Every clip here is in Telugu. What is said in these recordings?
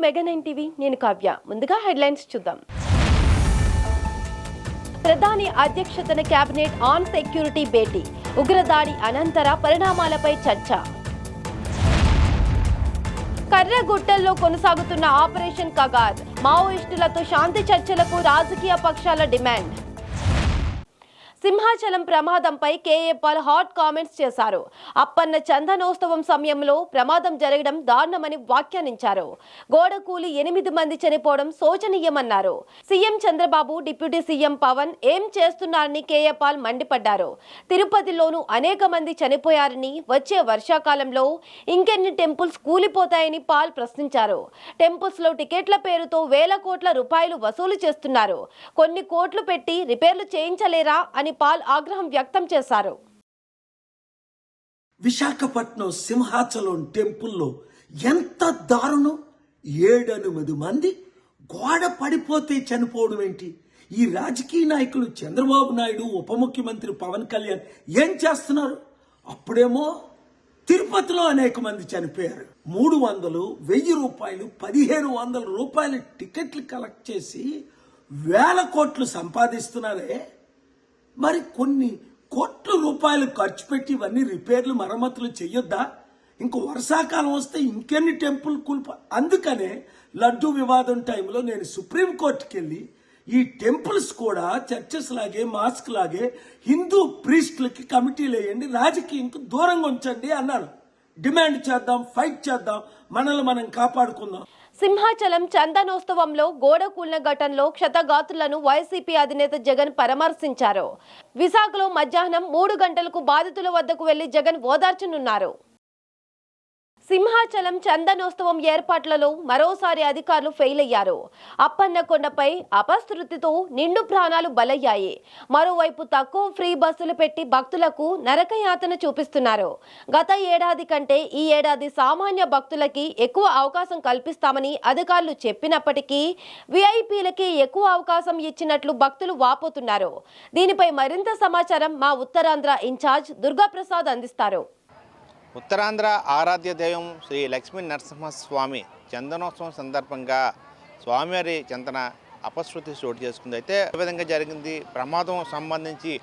మెగా9 టీవీ నేను కావ్య. ముందుగా హెడ్లైన్స్ చూద్దాం. ప్రధాని అధ్యక్షతన కేబినెట్ ఆన్ సెక్యూరిటీ భేటీ. ఉగ్రదాడి అనంతర పరిణామాలపై చర్చ. కర్రగుట్టల్లో కొనసాగుతున్న ఆపరేషన్ కగార్. మావోయిస్టులతో శాంతి చర్చలకు రాజకీయ పక్షాల డిమాండ్. సింహాచలం ప్రమాదంపై కేఏ పాల్ హాట్ కామెంట్స్ చేశారు. అప్పన్న చందనోత్సవం సమయంలో ప్రమాదం జరగడం దారుణమని వ్యాఖ్యానించారు. గోడకూలి 8 మంది చనిపోవడం శోచనీయమన్నారు. CM Chandrababu, deputy CM Pawan ఏం చేస్తున్నారని కేఏ పాల్ మండిపడ్డారు. తిరుపతిలోనూ అనేక మంది చనిపోయారని, వచ్చే వర్షాకాలంలో ఇంకెన్ని టెంపుల్స్ కూలిపోతాయని పాల్ ప్రశ్నించారు. టెంపుల్స్ లో టికెట్ల పేరుతో వేల కోట్ల రూపాయలు వసూలు చేస్తున్నారు. కొన్ని కోట్లు పెట్టి రిపేర్లు చేయించలేరా అని పాల్ ఆగ్రహం వ్యక్తం చేశారు. విశాఖపట్నం సింహాచలం టెంపుల్లో ఎంత దారుణం! 7-8 మంది గోడ పడిపోతే చనిపోవడం ఏంటి? ఈ రాజకీయ నాయకులు చంద్రబాబు నాయుడు, ఉప ముఖ్యమంత్రి పవన్ కళ్యాణ్ ఏం చేస్తున్నారు? అప్పుడేమో తిరుపతిలో అనేక మంది చనిపోయారు. 300, 1000 రూపాయలు, 1500 రూపాయల టికెట్లు కలెక్ట్ చేసి వేల కోట్లు సంపాదిస్తున్నారే. మరి కొన్ని కోట్ల రూపాయలు ఖర్చు పెట్టి ఇవన్నీ రిపేర్లు, మరమ్మతులు చెయ్యొద్దా? ఇంక వర్షాకాలం వస్తే ఇంకెన్ని టెంపుల్ అందుకనే లడ్డూ వివాదం టైంలో నేను సుప్రీంకోర్టుకి వెళ్ళి ఈ టెంపుల్స్ కూడా చర్చెస్ లాగే, మాస్క్ లాగే హిందూ ప్రీస్టులకి కమిటీలు వేయండి, రాజకీయంకు దూరంగా ఉంచండి అన్నారు. డిమాండ్ చేద్దాం, ఫైట్ చేద్దాం, మనల్ని మనం కాపాడుకుందాం. సింహాచలం చందనోత్సవంలో గోడ కూలిన ఘటనలో క్షతగాత్రులను వైసీపీ అధినేత జగన్ పరామర్శించారు. విశాఖలో మధ్యాహ్నం 3 గంటలకు బాధితుల వద్దకు వెళ్లి జగన్ ఓదార్చనున్నారు. సింహాచలం చందనోత్సవం ఏర్పాట్లలో మరోసారి అధికారులు ఫెయిల్ అయ్యారు. అప్పన్నకొండపై అపశృతితో నిండు ప్రాణాలు బలయ్యాయి. మరోవైపు తక్కువ ఫ్రీ బస్సులు పెట్టి భక్తులకు నరకయాతన చూపిస్తున్నారు. గత ఏడాది కంటే ఈ ఏడాది సామాన్య భక్తులకి ఎక్కువ అవకాశం కల్పిస్తామని అధికారులు చెప్పినప్పటికీ విఐపీలకి ఎక్కువ అవకాశం ఇచ్చినట్లు భక్తులు వాపోతున్నారు. దీనిపై మరింత సమాచారం మా ఉత్తరాంధ్ర ఇన్ఛార్జ్ దుర్గాప్రసాద్ అందిస్తారు. ఉత్తరాంధ్ర ఆరాధ్య దైవం శ్రీ లక్ష్మీ నరసింహస్వామి చందనోత్సవం సందర్భంగా స్వామివారి చందన అపశృతి చోటు చేసుకుంది. అయితే ఏ విధంగా జరిగింది, ప్రమాదం సంబంధించి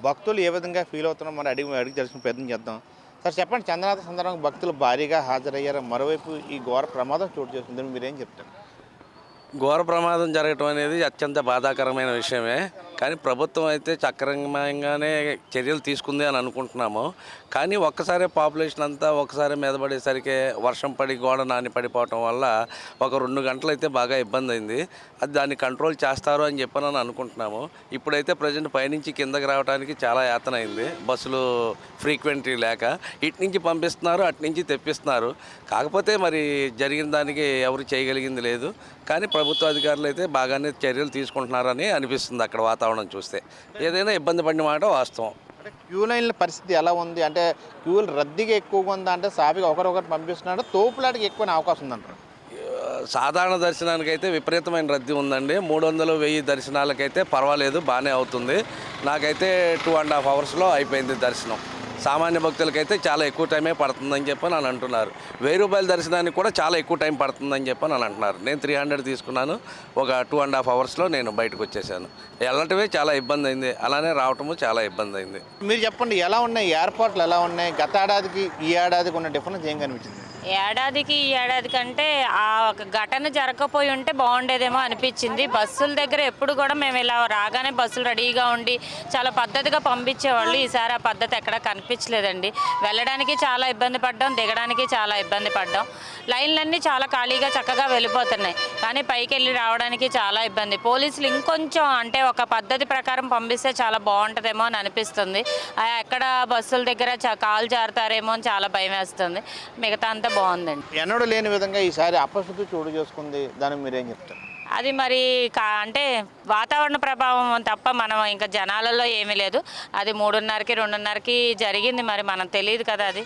భక్తులు ఏ విధంగా ఫీల్ అవుతున్నారో మనం అడిగి తెలుసుకునే ప్రయత్నం చేద్దాం. సార్ చెప్పండి, చందనోత్సవం సందర్భంగా భక్తులు భారీగా హాజరయ్యారు. మరోవైపు ఈ ఘోర ప్రమాదం చోటు చేసుకుంది, మీరేం చెప్తారు? ఘోర ప్రమాదం జరగటం అనేది అత్యంత బాధాకరమైన విషయమే. కానీ ప్రభుత్వం అయితే చక్రంగానే చర్యలు తీసుకుంది అని అనుకుంటున్నాము. కానీ ఒక్కసారి పాపులేషన్ అంతా ఒకసారి మీద పడేసరికి వర్షం పడి గోడ నాని పడిపోవటం వల్ల ఒక 2 గంటలు అయితే బాగా ఇబ్బంది అయింది. అది దాన్ని కంట్రోల్ చేస్తారు అని చెప్పని అనుకుంటున్నాము. ఇప్పుడైతే ప్రజెంట్ పైనుంచి కిందకి రావడానికి చాలా యాతన అయింది. బస్సులు ఫ్రీక్వెంట్లీ లేక ఇటు నుంచి పంపిస్తున్నారు, అటు నుంచి తెప్పిస్తున్నారు. కాకపోతే మరి జరిగిన దానికి ఎవరు చేయగలిగింది లేదు. కానీ ప్రభుత్వ అధికారులు అయితే బాగానే చర్యలు తీసుకుంటున్నారని అనిపిస్తుంది. అక్కడ వాతావరణం చూస్తే ఏదైనా ఇబ్బంది పడిన మాట వాస్తవం. అంటే క్యూ లైన్ల పరిస్థితి ఎలా ఉంది? అంటే క్యూలు రద్దీగా ఎక్కువగా ఉందా? అంటే సాఫీగా ఒకరొకరు పంపిస్తున్నాడు, తోపులాటికి ఎక్కువ అవకాశం ఉందంటారు. సాధారణ దర్శనానికి అయితే విపరీతమైన రద్దీ ఉందండి. 300, 1000 దర్శనాలకైతే పర్వాలేదు, బాగానే అవుతుంది. నాకైతే 2.5 అవర్స్లో అయిపోయింది దర్శనం. సామాన్య భక్తులకైతే చాలా ఎక్కువ టైమే పడుతుందని చెప్పి నన్ను అంటున్నారు. 1000 రూపాయల దర్శనానికి కూడా చాలా ఎక్కువ టైం పడుతుందని చెప్పి నన్ను అంటున్నారు. నేను 300 తీసుకున్నాను. ఒక 2.5 అవర్స్లో నేను బయటకు వచ్చేసాను. వెళ్ళటమే చాలా ఇబ్బంది అయింది, అలానే రావటము చాలా ఇబ్బంది అయింది. మీరు చెప్పండి, ఎలా ఉన్నాయి ఏర్పాట్లు, ఎలా ఉన్నాయి? గత ఏడాదికి ఈ ఏడాదికి ఉన్న డిఫరెన్స్ ఏం కనిపించింది? ఏడాదికి ఈ ఏడాది కంటే ఆ ఒక ఘటన జరగకపోయి ఉంటే బాగుండేదేమో అనిపించింది. బస్సుల దగ్గర ఎప్పుడు కూడా మేము ఇలా రాగానే బస్సులు రెడీగా ఉండి చాలా పద్ధతిగా పంపించేవాళ్ళు. ఈసారి ఆ పద్ధతి ఎక్కడా కనిపించలేదండి. వెళ్ళడానికి చాలా ఇబ్బంది పడ్డాం, దిగడానికి చాలా ఇబ్బంది పడ్డాం. లైన్లన్నీ చాలా ఖాళీగా చక్కగా వెళ్ళిపోతున్నాయి, కానీ పైకి వెళ్ళి రావడానికి చాలా ఇబ్బంది. పోలీసులు ఇంకొంచెం అంటే ఒక పద్ధతి ప్రకారం పంపిస్తే చాలా బాగుంటుందేమో అని అనిపిస్తుంది. ఎక్కడ బస్సుల దగ్గర కాలు జారుతారేమో అని చాలా భయం వేస్తుంది. మిగతా అంతా బాగుందండి. ఎన్నడూ లేని విధంగా ఈసారి అపశృతి చోటు చేసుకుంది, దానికి మీరేం చెప్తారు? అది మరి అంటే వాతావరణ ప్రభావం తప్ప మనం ఇంకా జనాలలో ఏమీ లేదు. అది 3:30కి 2:30కి జరిగింది, మరి మనం తెలియదు కదా. అది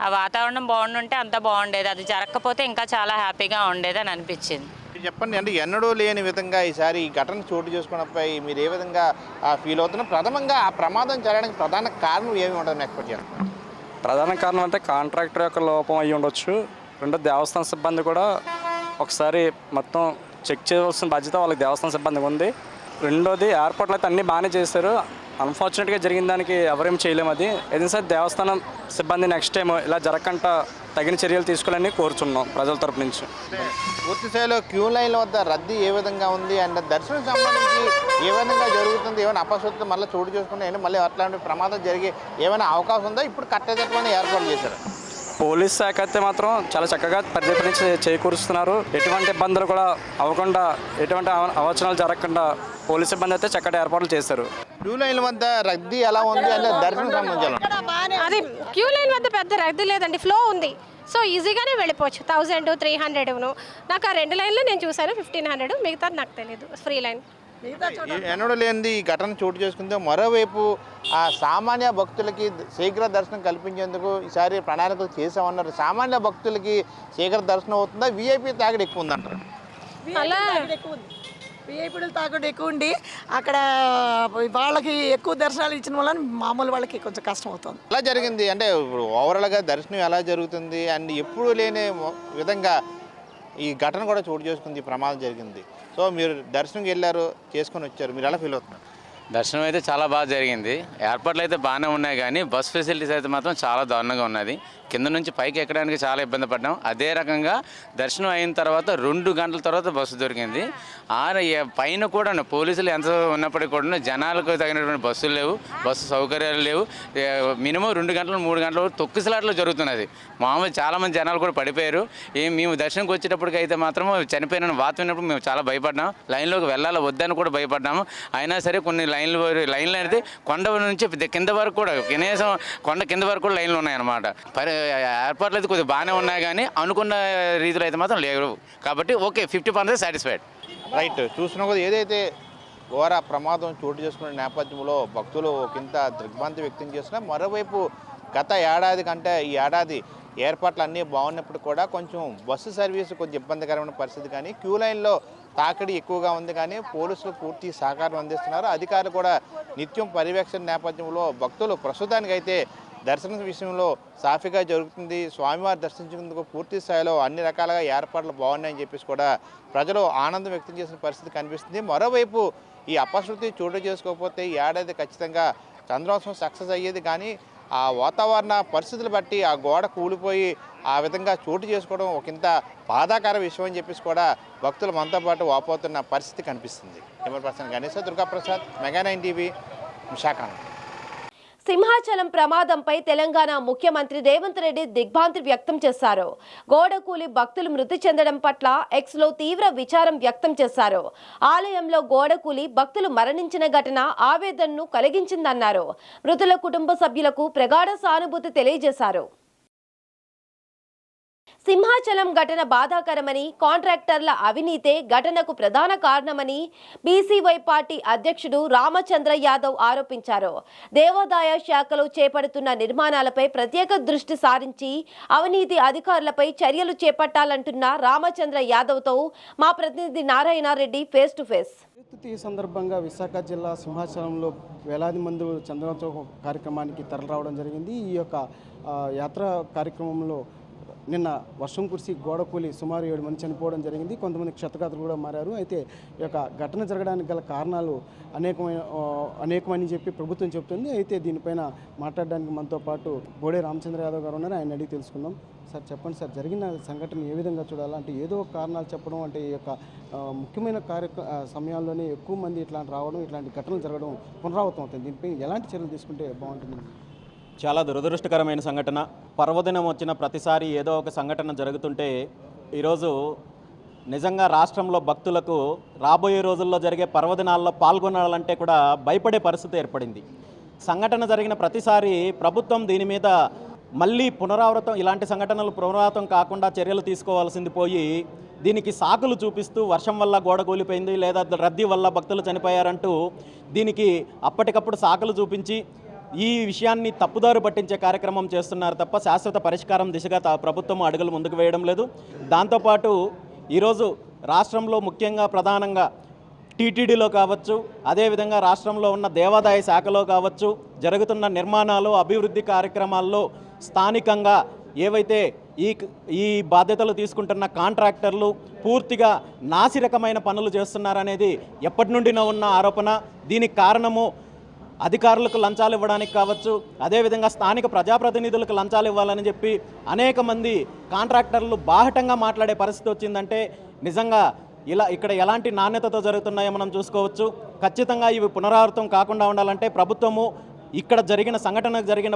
ఆ వాతావరణం బాగుండుంటే అంతా బాగుండేది. అది జరగకపోతే ఇంకా చాలా హ్యాపీగా ఉండేది అని అనిపించింది. చెప్పండి, అంటే ఎన్నడూ లేని విధంగా ఈసారి ఈ ఘటన చోటు చేసుకున్నపై మీరు ఏ విధంగా ఫీల్ అవుతున్నారు? ప్రథమంగా ఆ ప్రమాదం జరగడానికి ప్రధాన కారణం ఏమి ఉండదు ఎక్స్పెక్ట్ చేస్తారు? ప్రధాన కారణం అంటే కాంట్రాక్టర్ యొక్క లోపం అయ్యి ఉండొచ్చు. రెండో దేవస్థాన సిబ్బంది కూడా ఒకసారి మొత్తం చెక్ చేయవలసిన బాధ్యత వాళ్ళకి దేవస్థానం సిబ్బందికి ఉంది. రెండోది ఏర్పాట్లు అయితే అన్నీ బాగానే చేశారు. అన్ఫార్చునేట్గా జరిగిన దానికి ఎవరేం చేయలేము. అది ఏదైనా సరే దేవస్థానం సిబ్బంది నెక్స్ట్ టైం ఇలా జరగకుండా తగిన చర్యలు తీసుకోవాలని కోరుచున్నాం ప్రజల తరపు నుంచి. పూర్తి స్థాయిలో క్యూ లైన్ల వద్ద రద్దీ ఏ విధంగా ఉంది అండ్ దర్శనం సంబంధించి ఏ విధంగా జరుగుతుంది, ఏమైనా అపశృతి మళ్ళీ చోటు చేసుకుంటే మళ్ళీ అట్లాంటి ప్రమాదం జరిగే ఏమైనా అవకాశం ఉందా? ఇప్పుడు కట్టేటటువంటి ఏర్పాట్లు చేశారు. పోలీస్ శాఖ అయితే మాత్రం చాలా చక్కగా పరిధిపని చేకూరుస్తున్నారు. ఎటువంటి ఇబ్బందులు కూడా అవ్వకుండా, ఎటువంటి అవచనాలు జరగకుండా పోలీస్ సిబ్బంది అయితే చక్కటి ఏర్పాట్లు చేశారు. క్యూ లైన్ల వద్ద రద్దీ ఎలా ఉంది అంటే దర్శనం సంబంధించాలి. అది క్యూ లైన్ వద్ద పెద్ద రద్దీ లేదండి, ఫ్లో ఉంది. సో ఈజీగానే వెళ్ళిపోవచ్చు. 1000, 300. నాకు ఆ 2 లైన్లు నేను చూశాను, 1500. మిగతా నాకు తెలియదు. ఫ్రీ లైన్ ఎన్నడూ లేనిది ఈ ఘటన చోటు చేసుకుంటే మరోవైపు ఆ సామాన్య భక్తులకి శీఘ్ర దర్శనం కల్పించేందుకు ఈసారి ప్రణాళికలు చేసామన్నారు. సామాన్య భక్తులకి శీఘ్ర దర్శనం అవుతుందా? వీఐపీ తాగడి ఎక్కువ ఉందంటారు. అలా విఐపీలు తాగుడు ఎక్కువ ఉండి అక్కడ వాళ్ళకి ఎక్కువ దర్శనాలు ఇచ్చిన వల్ల మామూలు వాళ్ళకి కొంచెం కష్టం అవుతుంది. ఎలా జరిగింది అంటే ఇప్పుడు ఓవరాల్గా దర్శనం ఎలా జరుగుతుంది అండ్ ఎప్పుడు లేని విధంగా ఈ ఘటన కూడా చోటు చేసుకుంది, ప్రమాదం జరిగింది. సో మీరు దర్శనంకి వెళ్ళారు, చేసుకొని వచ్చారు, మీరు ఎలా ఫీల్ అవుతున్నారు? దర్శనం అయితే చాలా బాగా జరిగింది. ఏర్పాట్లు అయితే బాగానే ఉన్నాయి, కానీ బస్ ఫెసిలిటీస్ అయితే మాత్రం చాలా దారుణంగా ఉన్నది. కింద నుంచి పైకి ఎక్కడానికి చాలా ఇబ్బంది పడ్డాం. అదే రకంగా దర్శనం అయిన తర్వాత 2 గంటల తర్వాత బస్సు దొరికింది. పైన కూడా పోలీసులు ఎంత ఉన్నప్పటికీ కూడా జనాలకు తగినటువంటి బస్సులు లేవు, బస్సు సౌకర్యాలు లేవు. మినిమం 2 గంటలు 3 గంటలు తొక్కిసలాట్లో జరుగుతున్నది. మామూలు చాలామంది జనాలు కూడా పడిపోయారు. మేము దర్శనంకి వచ్చేటప్పటికి అయితే మాత్రం చనిపోయిన వార్త విన్నప్పుడు మేము చాలా భయపడ్డాం. లైన్లోకి వెళ్ళాలా వద్దని కూడా భయపడ్డాము. అయినా సరే కొన్ని లైన్లు అయితే కొండ నుంచి కింద వరకు కూడా, కనీసం కొండ కింద వరకు కూడా లైన్లు ఉన్నాయన్నమాట. ఏర్పాట్లు అయితే కొద్దిగా బాగానే ఉన్నాయి, కానీ అనుకున్న రీతిలో అయితే మాత్రం లేవు. కాబట్టి ఓకే, 50% సాటిస్ఫైడ్. రైట్. చూసిన కొద్ది ఏదైతే ఘోర ప్రమాదం చోటు చేసుకునే నేపథ్యంలో భక్తులు ఒకంత దిగ్భ్రాంతి వ్యక్తం చేస్తున్నా, మరోవైపు గత ఏడాది కంటే ఈ ఏడాది ఏర్పాట్లు అన్నీ బాగున్నప్పుడు కూడా కొంచెం బస్సు సర్వీసు కొంచెం ఇబ్బందికరమైన పరిస్థితి, కానీ క్యూ లైన్లో తాకిడి ఎక్కువగా ఉంది, కానీ పోలీసులు పూర్తి సహకారం అందిస్తున్నారు. అధికారులు కూడా నిత్యం పర్యవేక్షణ నేపథ్యంలో భక్తులు ప్రస్తుతానికైతే దర్శనం విషయంలో సాఫీగా జరుగుతుంది. స్వామివారి దర్శించేందుకు పూర్తి స్థాయిలో అన్ని రకాలుగా ఏర్పాట్లు బాగున్నాయని చెప్పేసి కూడా ప్రజలు ఆనందం వ్యక్తం చేసిన పరిస్థితి కనిపిస్తుంది. మరోవైపు ఈ అపశృతి చోటు చేసుకోకపోతే ఈ ఏడాది ఖచ్చితంగా చంద్రోత్సవం సక్సెస్ అయ్యేది, కానీ ఆ వాతావరణ పరిస్థితులు బట్టి ఆ గోడ కూలిపోయి ఆ విధంగా చోటు చేసుకోవడం ఒకంత బాధాకర విషయం అని చెప్పేసి కూడా భక్తులు మనతో పాటు వాపోతున్న పరిస్థితి కనిపిస్తుంది. Camera person Ganesha, Durgaprasad, mega 9 TV, Visakhapatnam. Simhachalam ప్రమాదంపై తెలంగాణ ముఖ్యమంత్రి రేవంత్ రెడ్డి దిగ్భ్రాంతి వ్యక్తం చేశారు. గోడకూలి భక్తులు మృతి చెందడం పట్ల ఎక్స్లో తీవ్ర విచారం వ్యక్తం చేశారు. ఆలయంలో గోడకూలి భక్తులు మరణించిన ఘటన ఆవేదనను కలిగించిందన్నారు. మృతుల కుటుంబ సభ్యులకు ప్రగాఢ సానుభూతి తెలియజేశారు. సింహాచలం ఘటన బాధాకరమని, కాంట్రాక్టర్ల అవినీతే ఘటనకు ప్రధాన కారణమని బీసీవై పార్టీ అధ్యక్షుడు రామచంద్ర యాదవ్ ఆరోపించారు. దేవాదాయ శాఖలో చేపడుతున్న నిర్మాణాలపై ప్రత్యేక దృష్టి సారించి అవినీతి అధికారులపై చర్యలు చేపట్టాలంటున్న రామచంద్ర యాదవ్తో మా ప్రతినిధి Narayana Reddy face to face. ఈ సందర్భంగా విశాఖ జిల్లా సింహాచలంలో వేలాది మంది చంద్రోత్సవ కార్యక్రమానికి తరలిరావడం జరిగింది. ఈ యొక్క యాత్ర కార్యక్రమంలో నిన్న వర్షం కురిసి గోడకూలి సుమారు 7 మంది చనిపోవడం జరిగింది. కొంతమంది క్షతగాత్రులు కూడా మారారు. అయితే ఈ యొక్క ఘటన జరగడానికి గల కారణాలు అనేకమని చెప్పి ప్రభుత్వం చెబుతుంది. అయితే దీనిపైన మాట్లాడడానికి మనతో పాటు బోడే రామచంద్ర యాదవ్ గారు ఉన్నారు. ఆయన అడిగి తెలుసుకుందాం. సార్ చెప్పండి సార్, జరిగిన సంఘటన ఏ విధంగా చూడాలా? అంటే ఏదో కారణాలు చెప్పడం, అంటే ఈ యొక్క ముఖ్యమైన సమయాల్లోనే ఎక్కువ మంది ఇట్లాంటి రావడం, ఇట్లాంటి ఘటనలు జరగడం పునరావృతం అవుతుంది. దీనిపై ఎలాంటి చర్యలు తీసుకుంటే బాగుంటుంది? చాలా దురదృష్టకరమైన సంఘటన. పర్వదినం వచ్చిన ప్రతిసారి ఏదో ఒక సంఘటన జరుగుతుంటే ఈరోజు నిజంగా రాష్ట్రంలో భక్తులకు రాబోయే రోజుల్లో జరిగే పర్వదినాల్లో పాల్గొనాలంటే కూడా భయపడే పరిస్థితి ఏర్పడింది. సంఘటన జరిగిన ప్రతిసారి ప్రభుత్వం దీని మీద మళ్ళీ ఇలాంటి సంఘటనలు పునరావృతం కాకుండా చర్యలు తీసుకోవాల్సింది పోయి దీనికి సాకులు చూపిస్తూ వర్షం వల్ల గోడ కూలిపోయింది, లేదా రద్దీ వల్ల భక్తులు చనిపోయారంటూ దీనికి అప్పటికప్పుడు సాకులు చూపించి ఈ విషయాన్ని తప్పుదారు పట్టించే కార్యక్రమం చేస్తున్నారు తప్ప శాశ్వత పరిష్కారం దిశగా ప్రభుత్వం అడుగులు ముందుకు వేయడం లేదు. దాంతోపాటు ఈరోజు రాష్ట్రంలో ముఖ్యంగా ప్రధానంగా టీటీడీలో కావచ్చు, అదేవిధంగా రాష్ట్రంలో ఉన్న దేవాదాయ శాఖలో కావచ్చు జరుగుతున్న నిర్మాణాలు, అభివృద్ధి కార్యక్రమాల్లో స్థానికంగా ఏవైతే ఈ బాధ్యతలు తీసుకుంటున్న కాంట్రాక్టర్లు పూర్తిగా నాసిరకమైన పనులు చేస్తున్నారనేది ఎప్పటి నుండినో ఉన్న ఆరోపణ. దీనికి కారణము అధికారులకు లంచాలు ఇవ్వడానికి కావచ్చు, అదేవిధంగా స్థానిక ప్రజాప్రతినిధులకు లంచాలు ఇవ్వాలని చెప్పి అనేక మంది కాంట్రాక్టర్లు బాహటంగా మాట్లాడే పరిస్థితి వచ్చిందంటే నిజంగా ఇక్కడ ఎలాంటి నాణ్యతతో జరుగుతున్నాయో మనం చూసుకోవచ్చు. ఖచ్చితంగా ఇవి పునరావృతం కాకుండా ఉండాలంటే ప్రభుత్వము ఇక్కడ జరిగిన సంఘటనకు జరిగిన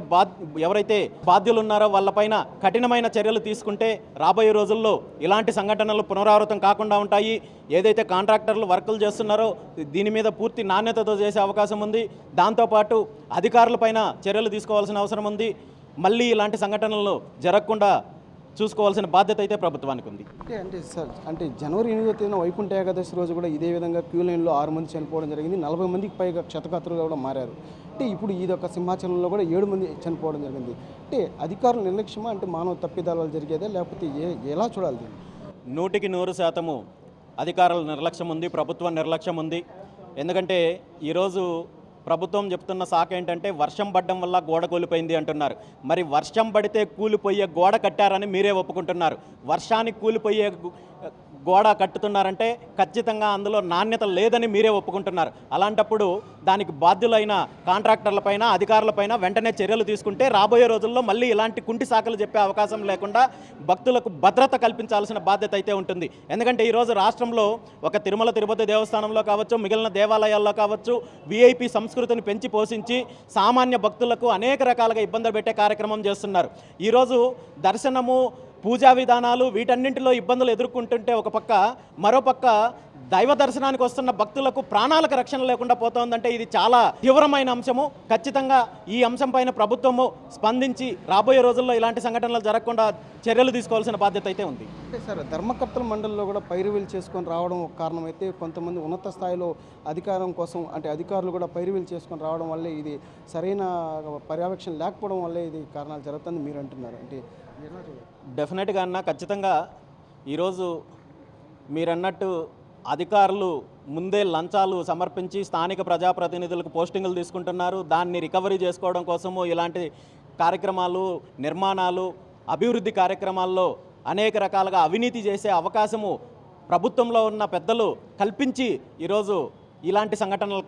ఎవరైతే బాధ్యులు ఉన్నారో వాళ్ళపైన కఠినమైన చర్యలు తీసుకుంటే రాబోయే రోజుల్లో ఇలాంటి సంఘటనలు పునరావృతం కాకుండా ఉంటాయి. ఏదైతే కాంట్రాక్టర్లు వర్కులు చేస్తున్నారో దీని మీద పూర్తి నాణ్యతతో చేసే అవకాశం ఉంది. దాంతోపాటు అధికారులపైన చర్యలు తీసుకోవాల్సిన అవసరం ఉంది. మళ్ళీ ఇలాంటి సంఘటనలు జరగకుండా చూసుకోవాల్సిన బాధ్యత అయితే ప్రభుత్వానికి ఉంది. అంటే జనవరి 8వ తేదీన వైకుంఠ ఏకాదశి రోజు కూడా ఇదే విధంగా క్యూ లైన్లో 6 మంది చనిపోవడం జరిగింది. 40 మందికి పైగా క్షతగాత్రులుగా కూడా మారారు. అంటే ఇప్పుడు ఇదొక సింహాచలంలో కూడా 7 మంది చనిపోవడం జరిగింది. అంటే అధికారుల నిర్లక్ష్యమా, అంటే మానవ తప్పిదాలు జరిగేదే, లేకపోతే ఎలా చూడాలి దీన్ని? 100% అధికారుల నిర్లక్ష్యం ఉంది, ప్రభుత్వం నిర్లక్ష్యం ఉంది. ఎందుకంటే ఈరోజు ప్రభుత్వం చెప్తున్న సాకు ఏంటంటే వర్షం పడడం వల్ల గోడ కూలిపోయింది అంటున్నారు. మరి వర్షం పడితే కూలిపోయే గోడ కట్టారని మీరే ఒప్పుకుంటున్నారు. వర్షానికి కూలిపోయే గోడ కట్టుతున్నారంటే ఖచ్చితంగా అందులో నాణ్యత లేదని మీరే ఒప్పుకుంటున్నారు. అలాంటప్పుడు దానికి బాధ్యులైన కాంట్రాక్టర్లపైన, అధికారులపైన వెంటనే చర్యలు తీసుకుంటే రాబోయే రోజుల్లో మళ్ళీ ఇలాంటి కుంటి సాకులు చెప్పే అవకాశం లేకుండా భక్తులకు భద్రత కల్పించాల్సిన బాధ్యత అయితే ఉంటుంది. ఎందుకంటే ఈరోజు రాష్ట్రంలో ఒక తిరుమల తిరుపతి దేవస్థానంలో కావచ్చు, మిగిలిన దేవాలయాల్లో కావచ్చు, విఐపి సంస్కృతిని పెంచి పోషించి సామాన్య భక్తులకు అనేక రకాలుగా ఇబ్బందులు పెట్టే కార్యక్రమం చేస్తున్నారు. ఈరోజు దర్శనము, పూజా విధానాలు వీటన్నింటిలో ఇబ్బందులు ఎదుర్కొంటుంటే ఒక పక్క, మరోపక్క దైవ దర్శనానికి వస్తున్న భక్తులకు ప్రాణాలకు రక్షణ లేకుండా పోతోందంటే ఇది చాలా తీవ్రమైన అంశము. ఖచ్చితంగా ఈ అంశం పైన ప్రభుత్వము స్పందించి రాబోయే రోజుల్లో ఇలాంటి సంఘటనలు జరగకుండా చర్యలు తీసుకోవాల్సిన బాధ్యత అయితే ఉంది. అంటే సార్, ధర్మకర్తల మండలిలో కూడా పైరువీలు చేసుకొని రావడం ఒక కారణమైతే, కొంతమంది ఉన్నత స్థాయిలో అధికారం కోసం అంటే అధికారులు కూడా పైరువీలు చేసుకొని రావడం వల్లే ఇది సరైన పర్యవేక్షణ లేకపోవడం వల్లే ఇది కారణాలు జరుగుతుంది మీరు అంటున్నారు. అంటే డెఫినెట్గా అన్న, ఖచ్చితంగా ఈరోజు మీరన్నట్టు అధికారులు ముందే లంచాలు సమర్పించి స్థానిక ప్రజాప్రతినిధులకు పోస్టింగులు తీసుకుంటున్నారు. దాన్ని రికవరీ చేసుకోవడం కోసము ఇలాంటి కార్యక్రమాలు, నిర్మాణాలు, అభివృద్ధి కార్యక్రమాల్లో అనేక రకాలుగా అవినీతి చేసే అవకాశము ప్రభుత్వంలో ఉన్న పెద్దలు కల్పించి ఈరోజు ఇలాంటి సంఘటనలు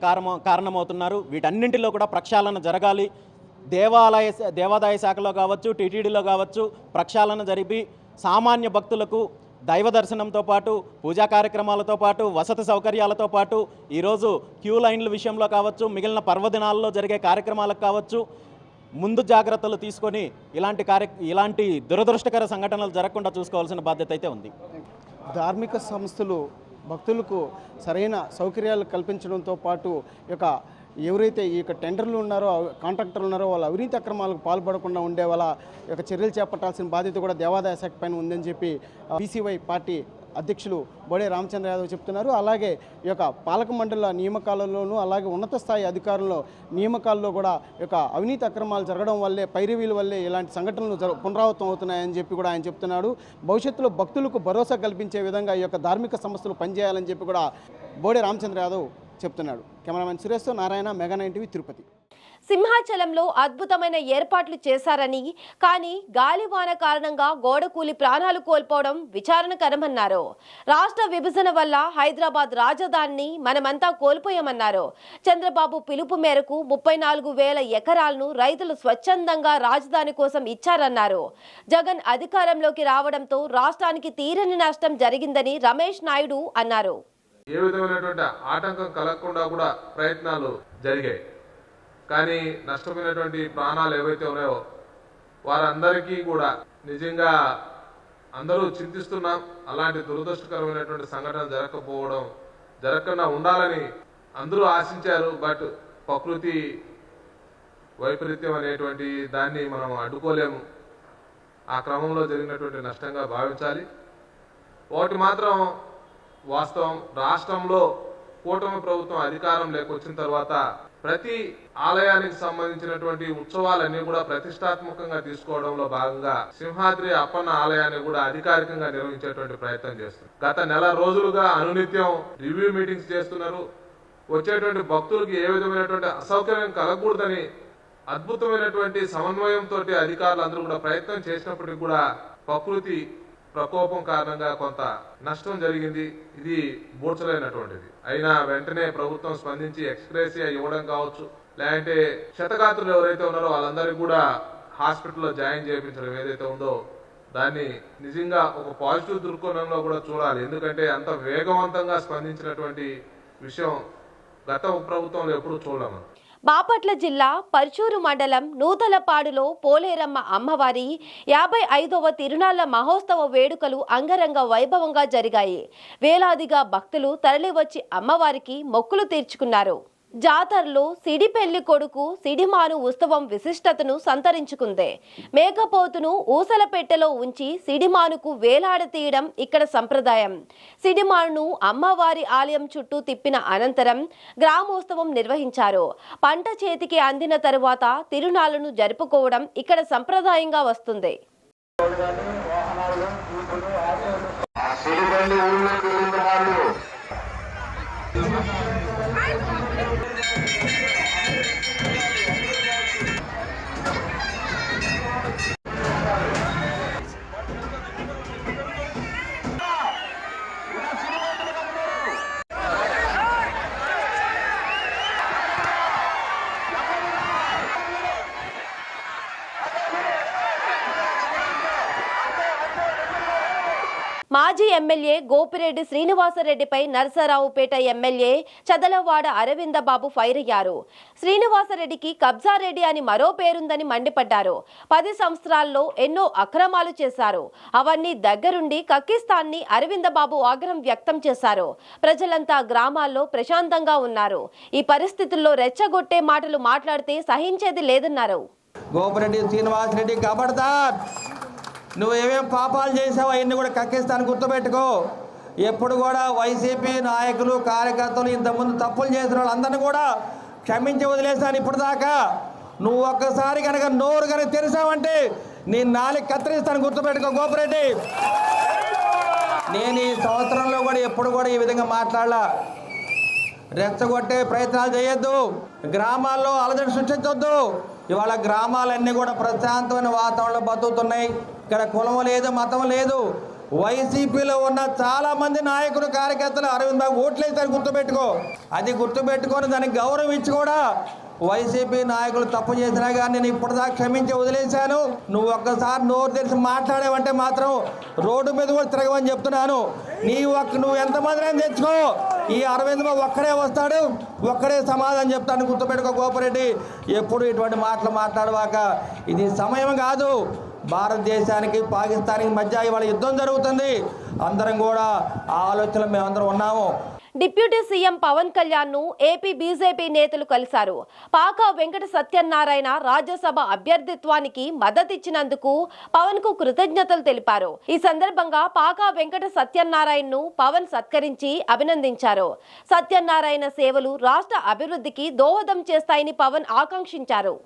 కారణమవుతున్నారు. వీటన్నింటిలో కూడా ప్రక్షాళన జరగాలి. దేవాదాయ శాఖలో కావచ్చు, టీటీడీలో కావచ్చు ప్రక్షాళన జరిపి సామాన్య భక్తులకు దైవ దర్శనంతో పాటు, పూజా కార్యక్రమాలతో పాటు, వసతి సౌకర్యాలతో పాటు ఈరోజు క్యూ లైన్ల విషయంలో కావచ్చు, మిగిలిన పర్వదినాల్లో జరిగే కార్యక్రమాలకు కావచ్చు ముందు జాగ్రత్తలు తీసుకొని ఇలాంటి దురదృష్టకర సంఘటనలు జరగకుండా చూసుకోవాల్సిన బాధ్యత అయితే ఉంది. ధార్మిక సంస్థలు భక్తులకు సరైన సౌకర్యాలు కల్పించడంతో పాటు ఎవరైతే ఈ టెండర్లు ఉన్నారో, కాంట్రాక్టర్లు ఉన్నారో వాళ్ళ అవినీతి అక్రమాలకు పాల్పడకుండా ఉండే వాళ్ళ చర్యలు చేపట్టాల్సిన బాధ్యత కూడా దేవాదాయ శాఖ పైన ఉందని చెప్పి బీసీవై పార్టీ అధ్యక్షులు బోడే రామచంద్ర యాదవ్ చెప్తున్నారు. అలాగే ఈ పాలక మండళ్ల నియామకాలలోనూ, అలాగే ఉన్నత స్థాయి అధికారుల నియామకాల్లో కూడా అవినీతి అక్రమాలు జరగడం వల్లే, పైరవీల వల్లే ఇలాంటి సంఘటనలు పునరావృతం అవుతున్నాయని చెప్పి కూడా ఆయన చెప్తున్నాడు. భవిష్యత్తులో భక్తులకు భరోసా కల్పించే విధంగా ఈ ధార్మిక సంస్థలు పనిచేయాలని చెప్పి కూడా బోడే రామచంద్ర యాదవ్ చెప్తున్నాడు. కెమెరామెన్ సురేష్తో నారాయణ, మెగా 9 టీవీ, తిరుపతి. సింహాచలంలో అద్భుతమైన ఏర్పాట్లు చేశారని, కానీ గాలివాన కారణంగా గోడ కూలి ప్రాణాలు కోల్పోవడం విచారణకరమన్నారు. రాష్ట్ర విభజన వల్ల హైదరాబాద్ రాజధానిని మనమంతా కోల్పోయామన్నారు. చంద్రబాబు పిలుపు మేరకు 34,000 ఎకరాలను రైతులు స్వచ్ఛందంగా రాజధాని కోసం ఇచ్చారన్నారు. జగన్ అధికారంలోకి రావడంతో రాష్ట్రానికి తీరని నష్టం జరిగిందని రమేష్ నాయుడు అన్నారు. ఏ విధమైనటువంటి ఆటంకం కలగకుండా కూడా ప్రయత్నాలు జరిగాయి. కానీ నష్టపోయినటువంటి ప్రాణాలు ఏవైతే ఉన్నాయో వారందరికీ కూడా నిజంగా అందరూ చింతిస్తున్నాం. అలాంటి దురదృష్టకరమైనటువంటి సంఘటన జరగకుండా ఉండాలని అందరూ ఆశించారు. బట్ ప్రకృతి వైపరీత్యం అనేటువంటి దాన్ని మనం అడ్డుకోలేము. ఆ క్రమంలో జరిగినటువంటి నష్టంగా భావించాలి. ఒకటి మాత్రం వాస్తవం, రాష్ట్రంలో కూటమి ప్రభుత్వం అధికారంలోకి వచ్చిన తర్వాత ప్రతి ఆలయానికి సంబంధించినటువంటి ఉత్సవాలన్నీ కూడా ప్రతిష్టాత్మకంగా తీసుకోవడంలో భాగంగా సింహాద్రి అప్పన్న ఆలయాన్ని కూడా అధికారికంగా నిర్వహించేటువంటి ప్రయత్నం చేస్తున్నారు. గత నెల రోజులుగా అనునిత్యం రివ్యూ మీటింగ్స్ చేస్తున్నారు. వచ్చేటువంటి భక్తులకి ఏ విధమైనటువంటి అసౌకర్యం కలగకూడదని అద్భుతమైనటువంటి సమన్వయంతో అధికారులు అందరూ కూడా ప్రయత్నం చేసినప్పటికీ కూడా ప్రకృతి ప్రకోపం కారణంగా కొంత నష్టం జరిగింది. ఇది బూడ్చలేనటువంటిది. అయినా వెంటనే ప్రభుత్వం స్పందించి ఎక్స్గ్రేసియా ఇవ్వడం కావచ్చు, లేదంటే క్షతగాత్రులు ఎవరైతే ఉన్నారో వాళ్ళందరికీ కూడా హాస్పిటల్లో జాయిన్ చేయించడం ఏదైతే ఉందో దాన్ని నిజంగా ఒక పాజిటివ్ దృక్కోణంలో కూడా చూడాలి. ఎందుకంటే అంత వేగవంతంగా స్పందించినటువంటి విషయం గత ప్రభుత్వంలో ఎప్పుడూ చూడలేము. బాపట్ల జిల్లా పర్చూరు మండలం నూతలపాడులో పోలేరమ్మ అమ్మవారి 55వ తిరునాళ్ల మహోత్సవ వేడుకలు అంగరంగ వైభవంగా జరిగాయి. వేలాదిగా భక్తులు తరలివచ్చి అమ్మవారికి మొక్కులు తీర్చుకున్నారు. జాతరలో సిడిపెళ్లి కొడుకు సిడిమాను ఉత్సవం విశిష్టతను సంతరించుకుంది. మేకపోతును ఊసల పెట్టెలో ఉంచి సిడిమానుకు వేలాడతీయడం ఇక్కడ సంప్రదాయం. సిడిమానును అమ్మవారి ఆలయం చుట్టూ తిప్పిన అనంతరం గ్రామోత్సవం నిర్వహించారు. పంట చేతికి అందిన తరువాత తిరునాళ్లను జరుపుకోవడం ఇక్కడ సంప్రదాయంగా వస్తుంది. మాజీ ఎమ్మెల్యే గోపిరెడ్డి శ్రీనివాసరెడ్డిపై నరసరావుపేట ఎమ్మెల్యే చదలవాడ అరవిందబాబు ఫైర్ అయ్యారు. శ్రీనివాసరెడ్డికి కబ్జారెడ్డి అని మరో పేరుందని మండిపడ్డారు. 10 సంవత్సరాల్లో ఎన్నో అక్రమాలు చేశారు, అవన్నీ దగ్గరుండి కక్కిస్తాన్ని అరవిందబాబు ఆగ్రహం వ్యక్తం చేశారు. ప్రజలంతా గ్రామాల్లో ప్రశాంతంగా ఉన్నారు. ఈ పరిస్థితుల్లో రెచ్చగొట్టే మాటలు మాట్లాడితే సహించేది లేదన్నారు. గోపిరెడ్డి శ్రీనివాసరెడ్డి ఖబర్దార్, నువ్వు ఏమేం పాపాలు చేసావో అవన్నీ కూడా కక్కిస్తాను, గుర్తుపెట్టుకో. ఎప్పుడు కూడా వైసీపీ నాయకులు కార్యకర్తలు ఇంతకుముందు తప్పులు చేసిన వాళ్ళందరినీ కూడా క్షమించి వదిలేశాను ఇప్పుడు దాకా. నువ్వు ఒక్కసారి కనుక నోరు కనుక తెరిసావంటే నీ నాలుగు కత్తిరిస్తాను, గుర్తుపెట్టుకో గోపిరెడ్డి. నేను ఈ సంవత్సరంలో కూడా ఎప్పుడు కూడా ఈ విధంగా మాట్లాడలా. రెచ్చగొట్టే ప్రయత్నాలు చేయొద్దు, గ్రామాల్లో అలజడి సృష్టించొద్దు. ఇవాళ గ్రామాలన్నీ కూడా ప్రశాంతమైన వాతావరణంలో బతుకుతున్నాయి. ఇక్కడ కులం లేదు, మతం లేదు. వైసీపీలో ఉన్న చాలామంది నాయకులు కార్యకర్తలు అరవింద్ బాబు ఓట్లేసారు, గుర్తుపెట్టుకో. అది గుర్తుపెట్టుకొని దానికి గౌరవం ఇచ్చి కూడా వైసీపీ నాయకులు తప్పు చేసినా కానీ నేను ఇప్పటిదాకా క్షమించి వదిలేశాను. నువ్వు ఒక్కసారి నోరు తెరిచి మాట్లాడేవంటే మాత్రం రోడ్డు మీద కూడా తిరగమని చెప్తున్నాను. నువ్వు ఎంతమందినైనా తెచ్చుకో, ఈ అరవింద్ బాబు ఒక్కడే వస్తాడు, ఒక్కడే సమాధానం చెప్తాను, గుర్తుపెట్టుకో గోపిరెడ్డి. ఎప్పుడు ఇటువంటి మాటలు మాట్లాడవాక. ఇది సమయం కాదు. భారతదేశానికి పాకిస్తాన్కి మధ్య ఇవాళ యుద్ధం జరుగుతుంది. అందరం కూడా ఆ ఆలోచనలో మేమందరం ఉన్నాము. డిప్యూటీ సీఎం పవన్ కళ్యాణ్ ను ఏపీ బీజేపీ నేతలు కలిశారు. పాకా వెంకట సత్యనారాయణ రాజ్యసభ అభ్యర్థిత్వానికి మద్దతిచ్చినందుకు పవన్ కు కృతజ్ఞతలు తెలిపారు. ఈ సందర్భంగా పాకా వెంకట సత్యనారాయణ ను పవన్ సత్కరించి అభినందించారు. సత్యనారాయణ సేవలు రాష్ట్ర అభివృద్ధికి దోహదం చేస్తాయని పవన్ ఆకాంక్షించారు.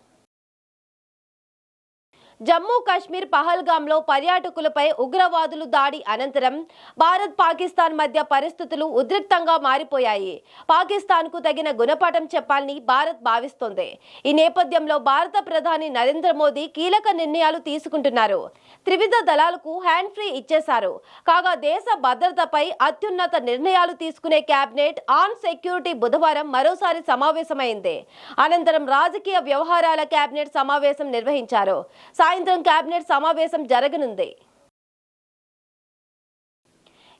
జమ్మూ కాశ్మీర్ పహల్గాంలో పర్యాటకులపై ఉగ్రవాదులు దాడి అనంతరం భారత్ పాకిస్తాన్ మధ్య పరిస్థితులు ఉద్రిక్తంగా మారిపోయాయి. పాకిస్తాన్కు తగిన గుణపాఠం చెప్పాలని భారత్ భావిస్తోంది. ఈ నేపథ్యంలో భారత ప్రధాని నరేంద్ర మోదీ కీలక నిర్ణయాలు తీసుకుంటున్నారు. త్రివిధ దళాలకు హ్యాండ్ ఫ్రీ ఇచ్చేశారు. కాగా దేశ భద్రతపై అత్యున్నత నిర్ణయాలు తీసుకునే కేబినెట్ ఆన్ సెక్యూరిటీ బుధవారం మరోసారి సమావేశమైంది. అనంతరం రాజకీయ వ్యవహారాల కేబినెట్ సమావేశం నిర్వహించారు. సాయంత్రం కేబినెట్ సమావేశం జరగనుంది.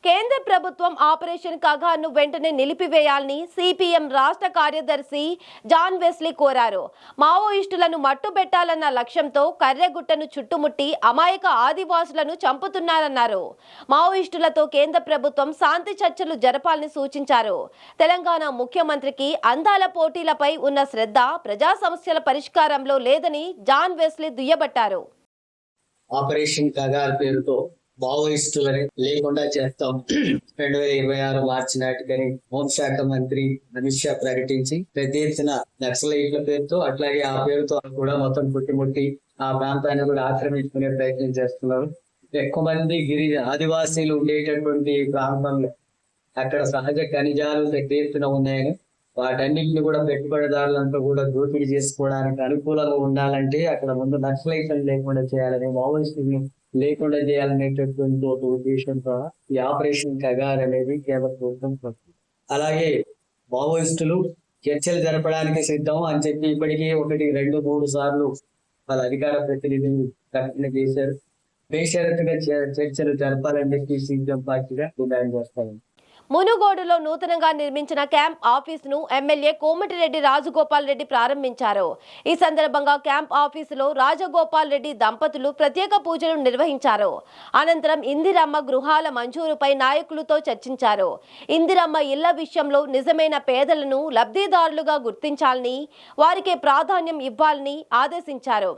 కేంద్ర ప్రభుత్వం ఆపరేషన్ కగార్ను వెంటనే నిలిపివేయాలని సిపిఎం రాష్ట్ర కార్యదర్శి జాన్ వెస్లీ కోరారు. మావోయిస్టులను మట్టుబెట్టాలన్న లక్ష్యంతో కర్రెగుట్టను చుట్టుముట్టి అమాయక ఆదివాసులను చంపుతున్నారన్నారు. మావోయిస్టులతో కేంద్ర ప్రభుత్వం శాంతి చర్చలు జరపాలని సూచించారు. తెలంగాణ ముఖ్యమంత్రికి అందాల పోటీలపై ఉన్న శ్రద్ధ ప్రజా సమస్యల పరిష్కారంలో లేదని జాన్ వెస్లీ దుయ్యబట్టారు. ఆపరేషన్ కగార్ పేరుతో మావోయిస్టులని లేకుండా చేస్తాం 2026 మార్చి నాటికని హోంశాఖ మంత్రి అమిత్ షా ప్రకటించి పెద్ద ఎత్తున నక్సలైట్ల పేరుతో అట్లాగే ఆ పేరుతో కూడా మొత్తం పుట్టిముట్టి ఆ ప్రాంతాన్ని కూడా ఆక్రమించుకునే ప్రయత్నం చేస్తున్నారు. ఎక్కువ మంది ఆదివాసీలు ఉండేటటువంటి ప్రాంతంలో అక్కడ సహజ ఖనిజాలు పెద్ద ఎత్తున ఉన్నాయని వాటన్నిటిని కూడా పెట్టుబడిదారులంతా కూడా దోపిడీ చేసుకోవడానికి అనుకూలంగా ఉండాలంటే అక్కడ ముందు నక్సలైట్లు లేకుండా చేయాలని, మావోయిస్టుని లేకుండా చేయాలనేటటువంటి ఒక ఉద్దేశంతో ఈ ఆపరేషన్ కగార్ అనేది కేంద్ర ప్రభుత్వం. అలాగే మావోయిస్టులు చర్చలు జరపడానికి సిద్ధం అని చెప్పి ఇప్పటికీ 1, 2, 3 సార్లు వాళ్ళ అధికార ప్రతినిధులు ప్రకటన చేశారు. బేషరతుగా చర్చలు జరపాలని చెప్పి సిపిఎం పార్టీగా డిమాండ్ చేస్తాము. మునుగోడులో నూతనంగా నిర్మించిన క్యాంప్ ఆఫీసును ఎమ్మెల్యే కోమటిరెడ్డి రాజగోపాల్ రెడ్డి ప్రారంభించారు. ఈ సందర్భంగా క్యాంప్ ఆఫీసులో రాజగోపాల్ రెడ్డి దంపతులు ప్రత్యేక పూజలు నిర్వహించారు. అనంతరం ఇందిరమ్మ గృహాల మంజూరుపై నాయకులతో చర్చించారు. ఇందిరమ్మ ఇళ్ల విషయంలో నిజమైన పేదలను లబ్ధిదారులుగా గుర్తించాలని, వారికి ప్రాధాన్యం ఇవ్వాలని ఆదేశించారు.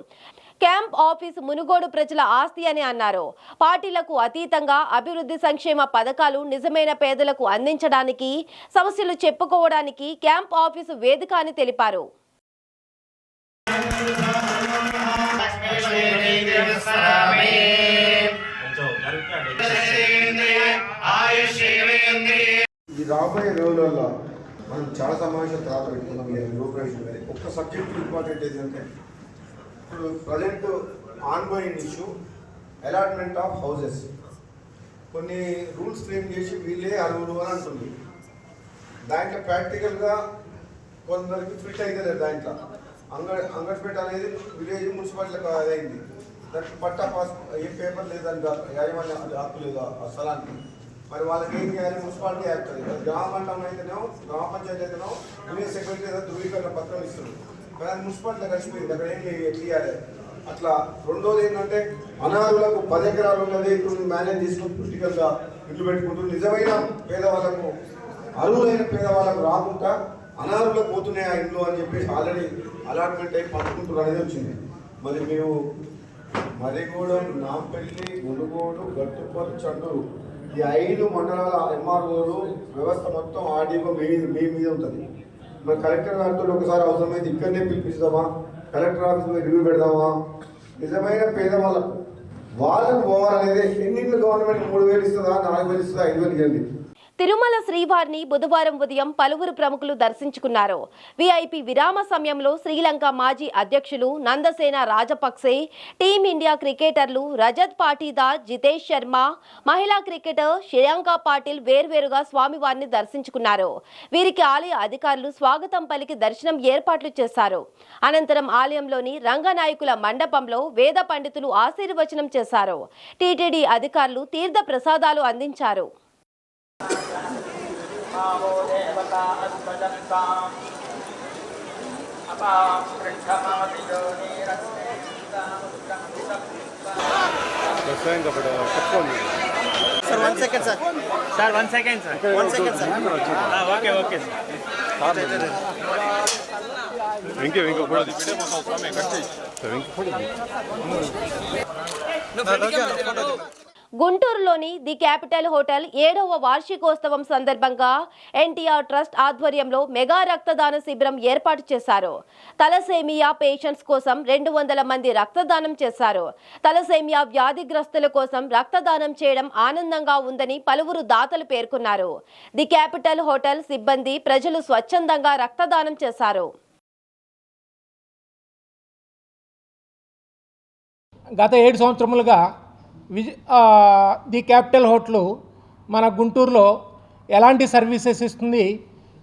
క్యాంప్ ఆఫీస్ మునుగోడు ప్రజల ఆస్తి అని అన్నారు. పార్టీలకు అతీతంగా అభివృద్ధి సంక్షేమ పథకాలు నిజమైన పేదలకు అందించడానికి, సమస్యలు చెప్పుకోవడానికి క్యాంప్ ఆఫీసు వేదిక అని తెలిపారు. ఈ రాబోయే రోజులలో మనం చాలా సమావేశాలు తర్వాత పెట్టుకున్నాం. ఒక్క సబ్జెక్ట్ ఇంపార్టెంట్ ఏంటంటే ఇప్పుడు present ongoing issue allotment of houses. కొన్ని రూల్స్ ఫ్రేమ్ చేసి వీళ్ళే అరువులు అని అంటుంది. దాంట్లో ప్రాక్టికల్గా కొందరికి ఫిట్ అవుతుంది. దాంట్లో అంగడిపేట అనేది విలేజ్ మున్సిపాలిటీలకు అయింది. దానికి పట్టా పాస్ ఏ పేపర్ లేదు, దానికి యాజమాన్య హక్కు లేదు ఆ స్థలానికి. మరి వాళ్ళకి ఏం చేయాలి? మున్సిపాలిటీ యాక్ట్ అది. గ్రామ మండలం అయితేనో, గ్రామ పంచాయతీ అయితేనో విలేజ్ సెక్రటరీ ఏదో ధృవీకరణ పత్రం ఇస్తుంది. కానీ అది మున్సిపాలిటీలో కలిసిపోయింది. అక్కడ ఏం తీయాలి అట్లా. రెండోది ఏంటంటే అనాథులకు 10 ఎకరాలు ఉన్నది ఇప్పుడు మేనేజ్ చేసుకుని పొలిటికల్గా ఇల్లు పెట్టుకుంటూ నిజమైన పేదవాళ్ళకు, అర్హులైన పేదవాళ్ళకు రాకుండా అనాథులకు పోతున్నాయి ఆ ఇల్లు అని చెప్పేసి ఆల్రెడీ అలాట్మెంట్ అయి పంచుకుంటారు అనేది వచ్చింది. మరి మేము మరిగూడెం, నాంపల్లి, మునుగోడు, గట్టుపల్లి, చండూరు ఈ 5 మండలాల ఎంఆర్ఓలు వ్యవస్థ మొత్తం ఆర్డీఓ మీ మీద ఉంటుంది. మరి కలెక్టర్ గారితో ఒకసారి అవసరమైతే ఇక్కడనే పిలిపిస్తామా, కలెక్టర్ ఆఫీస్ మీద రివ్యూ పెడదామా? నిజమైన పేదవాళ్ళకు వాళ్ళకు పోవాలనేది. ఎన్నింటిలో గవర్నమెంట్ 3,000 ఇస్తుందా, 4,000 ఇస్తుందా, 5,000 ఇవ్వండి. తిరుమల శ్రీవారిని బుధవారం ఉదయం పలువురు ప్రముఖులు దర్శించుకున్నారు. విఐపి విరామ సమయంలో శ్రీలంక మాజీ అధ్యక్షులు నందసేన రాజపక్సే, టీమిండియా క్రికెటర్లు రజత్ పాటీదార్, జితేష్ శర్మ, మహిళా క్రికెటర్ శ్రేయాంక పాటిల్ వేర్వేరుగా స్వామివారిని దర్శించుకున్నారు. వీరికి ఆలయ అధికారులు స్వాగతం పలికి దర్శనం ఏర్పాట్లు చేశారు. అనంతరం ఆలయంలోని రంగనాయకుల మండపంలో వేద పండితులు ఆశీర్వచనం చేశారు. టీటీడీ అధికారులు తీర్థ ప్రసాదాలు అందించారు. గుంటూరులోని ది క్యాపిటల్ హోటల్ 7వ వార్షికోత్సవం సందర్భంగా ఎన్టీఆర్ ట్రస్ట్ ఆధ్వర్యంలో మెగా రక్తదాన శిబిరం ఏర్పాటు చేశారు. తలసేమియా పేషెంట్స్ కోసం 200 మంది రక్తదానం చేశారు. తలసేమియా వ్యాధిగ్రస్తుల కోసం రక్తదానం చేయడం ఆనందంగా ఉందని పలువురు దాతలు పేర్కొన్నారు. ది క్యాపిటల్ హోటల్ సిబ్బంది, ప్రజలు స్వచ్ఛందంగా రక్తదానం చేశారు. గత 7 సంవత్సరములుగా ది క్యాపిటల్ హోటల్ మన గుంటూరులో ఎలాంటి సర్వీసెస్ ఇస్తుంది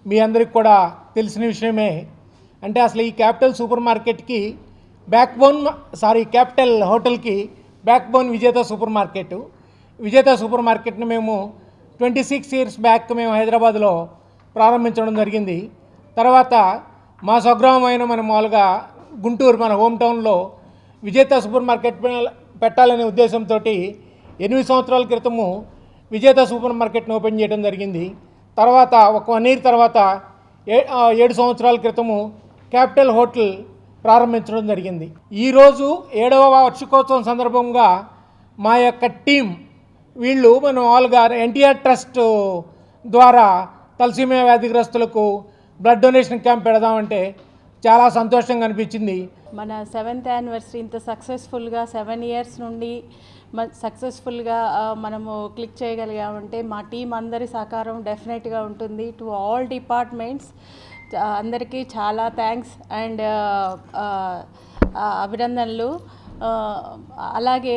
మీ అందరికి కూడా తెలిసిన విషయమే. అంటే అసలు ఈ క్యాపిటల్ సూపర్ మార్కెట్కి క్యాపిటల్ హోటల్కి బ్యాక్ బోన్ విజేత సూపర్ మార్కెట్. విజేత సూపర్ మార్కెట్ని మేము 26 ఇయర్స్ బ్యాక్ మేము హైదరాబాద్లో ప్రారంభించడం జరిగింది. తర్వాత మా స్వగ్రామమైన మన మామూలుగా గుంటూరు మన హోమ్ టౌన్లో విజేత సూపర్ మార్కెట్ పెట్టాలనే ఉద్దేశంతో 8 సంవత్సరాల క్రితము విజేత సూపర్ మార్కెట్ని ఓపెన్ చేయడం జరిగింది. తర్వాత ఒక 1 ఇయర్ తర్వాత 7 సంవత్సరాల క్రితము క్యాపిటల్ హోటల్ ప్రారంభించడం జరిగింది. ఈరోజు 7వ వార్షికోత్సవం సందర్భంగా మా యొక్క టీం వీళ్ళు మనం ఆల్గా ఎన్టీఆర్ ట్రస్ట్ ద్వారా తలసీమియా వ్యాధిగ్రస్తులకు బ్లడ్ డొనేషన్ క్యాంప్ పెడదామంటే చాలా సంతోషంగా అనిపించింది. మన 7th యానివర్సరీ ఇంత సక్సెస్ఫుల్గా 7 ఇయర్స్ నుండి సక్సెస్ఫుల్గా మనము క్లిక్ చేయగలిగామంటే మా టీం అందరి సహకారం డెఫినెట్గా ఉంటుంది. టు ఆల్ డిపార్ట్మెంట్స్ అందరికీ చాలా థ్యాంక్స్ అండ్ అభినందనలు. అలాగే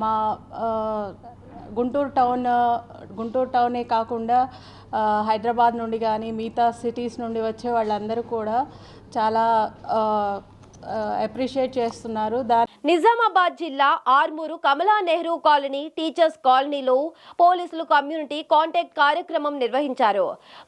మా గుంటూరు టౌనే కాకుండా హైదరాబాద్ నుండి కానీ మిగతా సిటీస్ నుండి వచ్చే వాళ్ళందరూ కూడా చాలా అప్రిషియేట్ చేస్తున్నారు. నిజామాబాద్ జిల్లా ఆర్మూరు కమలా నెహ్రూ కాలనీ టీచర్స్ కాలనీలో పోలీసులు కమ్యూనిటీ కాంటాక్ట్ కార్యక్రమం నిర్వహించారు.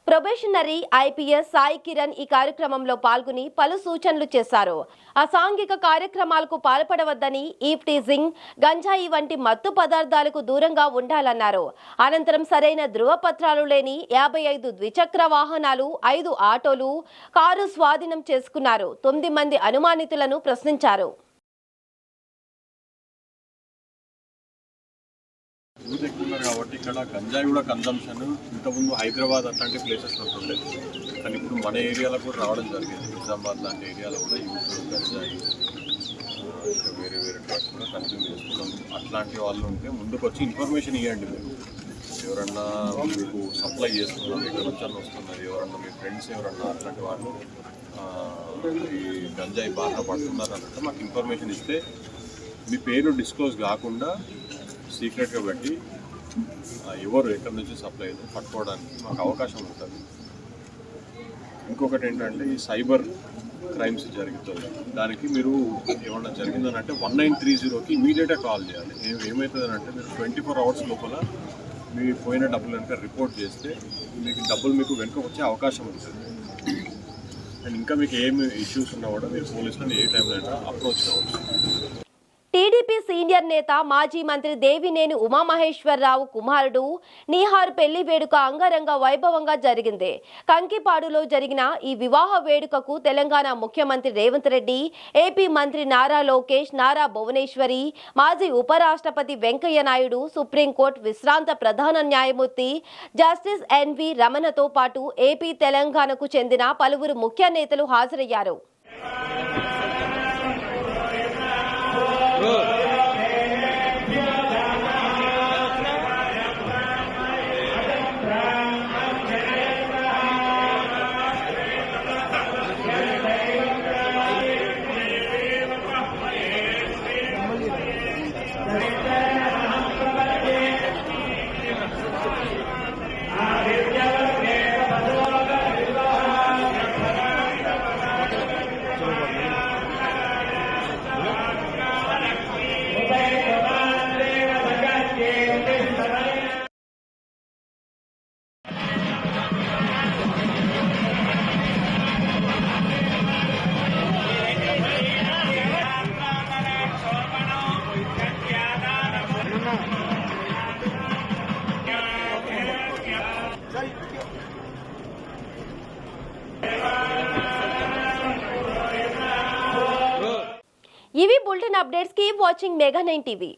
ప్రొబేషనరీ ఐపీఎస్ సాయి కిరణ్ ఈ కార్యక్రమంలో పాల్గొని పలు సూచనలు చేశారు. అసాంఘిక కార్యక్రమాలకు పాల్పడవద్దని, ఈవ్ టీజింగ్, గంజాయి వంటి మత్తు పదార్థాలకు దూరంగా ఉండాలన్నారు. అనంతరం సరైన ధృవపత్రాలు లేని 55 ద్విచక్ర వాహనాలు, 5 ఆటోలు, కారు స్వాధీనం చేసుకున్నారు. 9 మంది అనుమానితులను ప్రశ్నించారు. యూత్ ఎక్కువ ఉన్నారు కాబట్టి ఇక్కడ గంజాయి కూడా కన్జంప్షన్ ఇంతకుముందు హైదరాబాద్ అట్లాంటి ప్లేసెస్ ఉంటుండేది, కానీ ఇప్పుడు మన ఏరియాలో కూడా రావడం జరిగింది. నిజామాబాద్ లాంటి ఏరియాలో కూడా యూత్ గంజాయి ఇంకా వేరే డ్రగ్స్ కూడా కన్జ్యూమ్ చేస్తున్నాం. అట్లాంటి వాళ్ళు ఉంటే ముందుకు వచ్చి ఇన్ఫర్మేషన్ ఇవ్వండి. మీరు ఎవరన్నా మీకు సప్లై చేస్తున్నారు, ఎక్కడ నుంచి వస్తున్నారు, ఎవరన్నా మీ ఫ్రెండ్స్ ఎవరన్నా అట్లాంటి వాళ్ళు ఈ గంజాయి బాగా పడుతున్నారు అంటే మాకు ఇన్ఫర్మేషన్ ఇస్తే మీ పేరు డిస్క్లోజ్ కాకుండా సీక్రెట్గా పెట్టి ఎవరు ఎక్కడి నుంచి సప్లై అయితే పట్టుకోవడానికి మాకు అవకాశం ఉంటుంది. ఇంకొకటి ఏంటంటే ఈ సైబర్ క్రైమ్స్ జరుగుతుంది, దానికి మీరు ఏమన్నా జరిగిందని అంటే 1930కి ఇమీడియట్గా కాల్ చేయాలి. ఏమవుతుందని అంటే మీరు 24 hours లోపల మీ పోయిన డబ్బులు కనుక రిపోర్ట్ చేస్తే మీకు డబ్బులు మీకు వెనుక వచ్చే అవకాశం ఉంటుంది. అండ్ ఇంకా మీకు ఏమి ఇష్యూస్ ఉన్నా కూడా మీరు పోలీసులను ఏ టైంలో అయినా అప్రోచ్ కావచ్చు. టీడీపీ సీనియర్ నేత మాజీ మంత్రి దేవినేని ఉమామహేశ్వరరావు కుమారుడు నీహార్ పెళ్లి వేడుక అంగరంగ వైభవంగా జరిగింది. కంకిపాడులో జరిగిన ఈ వివాహ వేడుకకు తెలంగాణ ముఖ్యమంత్రి రేవంత్ రెడ్డి, ఏపీ మంత్రి నారా లోకేష్, నారా భువనేశ్వరి, మాజీ ఉపరాష్ట్రపతి వెంకయ్య నాయుడు, సుప్రీంకోర్టు విశ్రాంత ప్రధాన న్యాయమూర్తి జస్టిస్ ఎన్వి రమణతో పాటు ఏపీ, తెలంగాణకు చెందిన పలువురు ముఖ్య నేతలు హాజరయ్యారు. ఇవి bulletin updates. Keep watching mega 9 TV.